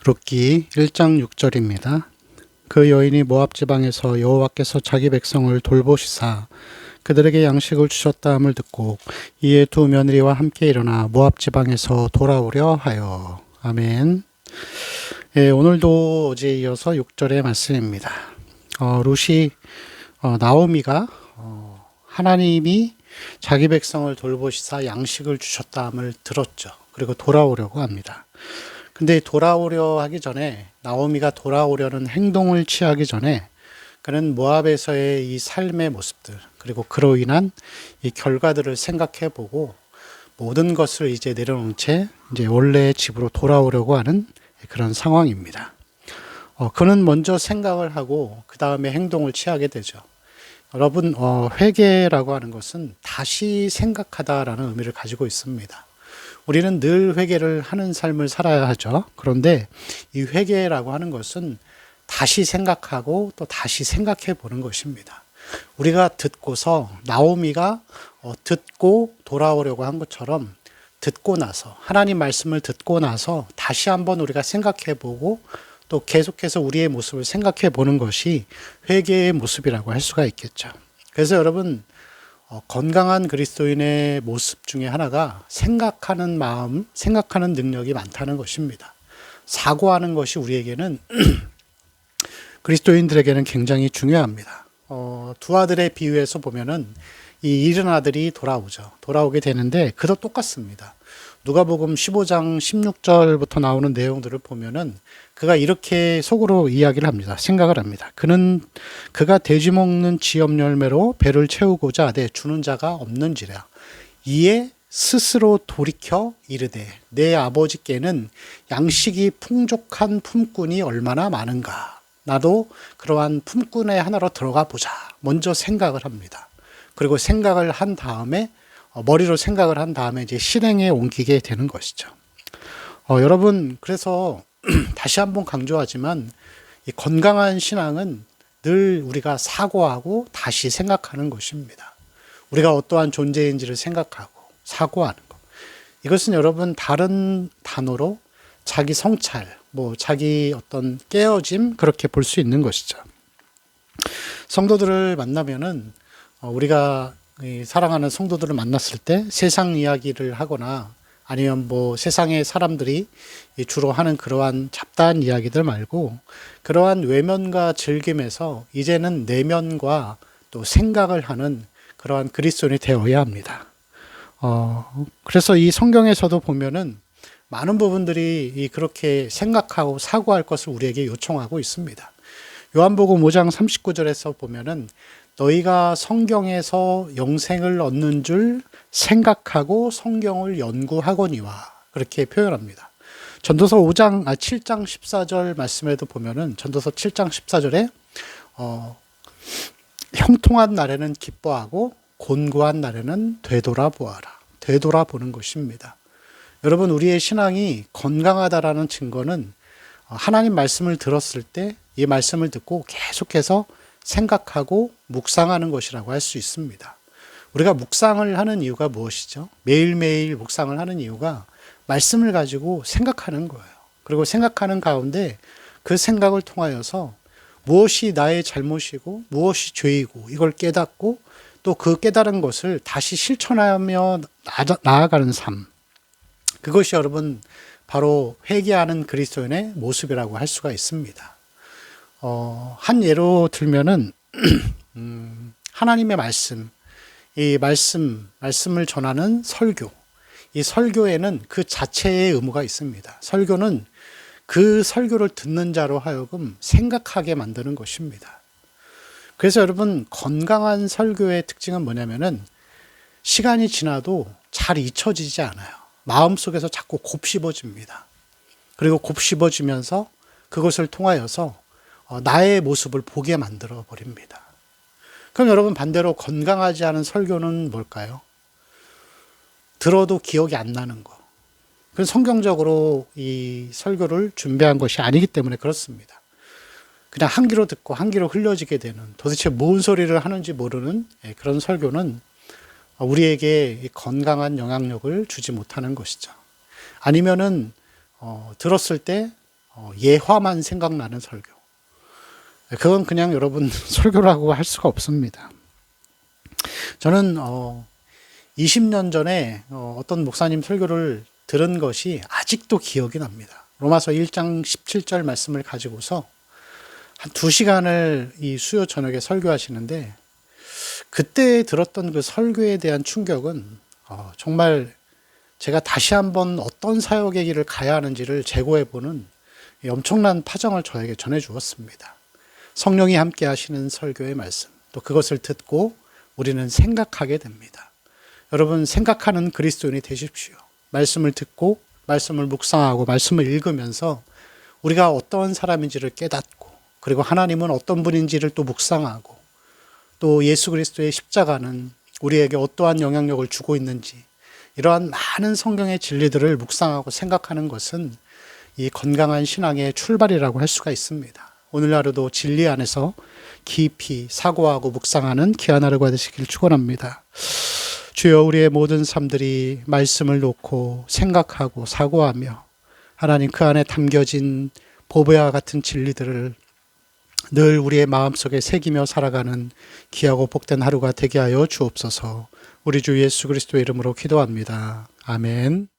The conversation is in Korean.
룻기 1장 6절입니다. 그 여인이 모압 지방에서 여호와께서 자기 백성을 돌보시사 그들에게 양식을 주셨다 함을 듣고 이에 두 며느리와 함께 일어나 모압 지방에서 돌아오려 하여. 아멘. 예, 오늘도 어제에 이어서 6절의 말씀입니다. 룻이 나오미가 하나님이 자기 백성을 돌보시사 양식을 주셨다 함을 들었죠. 그리고 돌아오려고 합니다. 근데 돌아오려 하기 전에, 나오미가 돌아오려는 행동을 취하기 전에 그는 모압에서의 이 삶의 모습들, 그리고 그로 인한 이 결과들을 생각해 보고 모든 것을 이제 내려놓은 채 이제 원래의 집으로 돌아오려고 하는 그런 상황입니다. 그는 먼저 생각을 하고 그 다음에 행동을 취하게 되죠. 여러분, 회개라고 하는 것은 다시 생각하다라는 의미를 가지고 있습니다. 우리는 늘 회개를 하는 삶을 살아야 하죠. 그런데 이 회개라고 하는 것은 다시 생각하고 또 다시 생각해 보는 것입니다. 우리가 듣고서 나오미가 듣고 돌아오려고 한 것처럼 듣고 나서, 하나님 말씀을 듣고 나서 다시 한번 우리가 생각해 보고 또 계속해서 우리의 모습을 생각해 보는 것이 회개의 모습이라고 할 수가 있겠죠. 그래서 여러분, 건강한 그리스도인의 모습 중에 하나가 생각하는 마음, 생각하는 능력이 많다는 것입니다. 사고하는 것이 우리에게는 그리스도인들에게는 굉장히 중요합니다. 두 아들의 비유에서 보면은 이 잃은 아들이 돌아오죠. 돌아오게 되는데 그도 똑같습니다. 누가복음 15장 16절부터 나오는 내용들을 보면은 그가 이렇게 속으로 이야기를 합니다. 생각을 합니다. 그가 돼지 먹는 지엽 열매로 배를 채우고자 하되 주는 자가 없는지라. 이에 스스로 돌이켜 이르되 내 아버지께는 양식이 풍족한 품꾼이 얼마나 많은가. 나도 그러한 품꾼의 하나로 들어가 보자. 먼저 생각을 합니다. 그리고 생각을 한 다음에 머리로 생각을 한 다음에 이제 실행에 옮기게 되는 것이죠. 여러분, 그래서 다시 한번 강조하지만 이 건강한 신앙은 늘 우리가 사고하고 다시 생각하는 것입니다. 우리가 어떠한 존재인지를 생각하고 사고하는 것. 이것은 여러분 다른 단어로 자기 성찰, 자기 어떤 깨어짐, 그렇게 볼 수 있는 것이죠. 성도들을 만나면은 우리가 사랑하는 성도들을 만났을 때 세상 이야기를 하거나 아니면 세상의 사람들이 주로 하는 그러한 잡다한 이야기들 말고 그러한 외면과 즐김에서 이제는 내면과 또 생각을 하는 그러한 그리스도인이 되어야 합니다. 그래서 이 성경에서도 보면은 많은 부분들이 그렇게 생각하고 사고할 것을 우리에게 요청하고 있습니다. 요한복음 5장 39절에서 보면은 너희가 성경에서 영생을 얻는 줄 생각하고 성경을 연구하거니와 그렇게 표현합니다. 전도서 7장 14절 말씀에도 보면은 전도서 7장 14절에 형통한 날에는 기뻐하고 곤고한 날에는 되돌아보아라. 되돌아보는 것입니다. 여러분, 우리의 신앙이 건강하다라는 증거는 하나님 말씀을 들었을 때 이 말씀을 듣고 계속해서 생각하고 묵상하는 것이라고 할 수 있습니다. 우리가 묵상을 하는 이유가 무엇이죠? 매일매일 묵상을 하는 이유가 말씀을 가지고 생각하는 거예요. 그리고 생각하는 가운데 그 생각을 통하여서 무엇이 나의 잘못이고 무엇이 죄이고 이걸 깨닫고 또 그 깨달은 것을 다시 실천하며 나아가는 삶. 그것이 여러분 바로 회개하는 그리스도인의 모습이라고 할 수가 있습니다. 한 예로 들면은 하나님의 말씀, 이 말씀을 전하는 설교. 이 설교에는 그 자체의 의무가 있습니다. 설교는 그 설교를 듣는 자로 하여금 생각하게 만드는 것입니다. 그래서 여러분, 건강한 설교의 특징은 뭐냐면은 시간이 지나도 잘 잊혀지지 않아요. 마음속에서 자꾸 곱씹어집니다. 그리고 곱씹어지면서 그것을 통하여서 나의 모습을 보게 만들어 버립니다. 그럼 여러분, 반대로 건강하지 않은 설교는 뭘까요? 들어도 기억이 안 나는 거. 그건 성경적으로 이 설교를 준비한 것이 아니기 때문에 그렇습니다. 그냥 한 귀로 듣고 한 귀로 흘려지게 되는, 도대체 뭔 소리를 하는지 모르는 그런 설교는 우리에게 건강한 영향력을 주지 못하는 것이죠. 아니면은 들었을 때 예화만 생각나는 설교. 그건 그냥 여러분 설교라고 할 수가 없습니다. 저는 20년 전에 어떤 목사님 설교를 들은 것이 아직도 기억이 납니다. 로마서 1장 17절 말씀을 가지고서 한 2시간을 이 수요 저녁에 설교하시는데, 그때 들었던 그 설교에 대한 충격은 정말 제가 다시 한번 어떤 사역의 길을 가야 하는지를 재고해보는 엄청난 파정을 저에게 전해주었습니다. 성령이 함께 하시는 설교의 말씀, 또 그것을 듣고 우리는 생각하게 됩니다. 여러분, 생각하는 그리스도인이 되십시오. 말씀을 듣고 말씀을 묵상하고 말씀을 읽으면서 우리가 어떤 사람인지를 깨닫고, 그리고 하나님은 어떤 분인지를 또 묵상하고, 또 예수 그리스도의 십자가는 우리에게 어떠한 영향력을 주고 있는지, 이러한 많은 성경의 진리들을 묵상하고 생각하는 것은 이 건강한 신앙의 출발이라고 할 수가 있습니다. 오늘 하루도 진리 안에서 깊이 사고하고 묵상하는 귀한 하루가 되시길 축원합니다. 주여, 우리의 모든 삶들이 말씀을 놓고 생각하고 사고하며 하나님 그 안에 담겨진 보배와 같은 진리들을 늘 우리의 마음속에 새기며 살아가는 귀하고 복된 하루가 되게 하여 주옵소서. 우리 주 예수 그리스도의 이름으로 기도합니다. 아멘.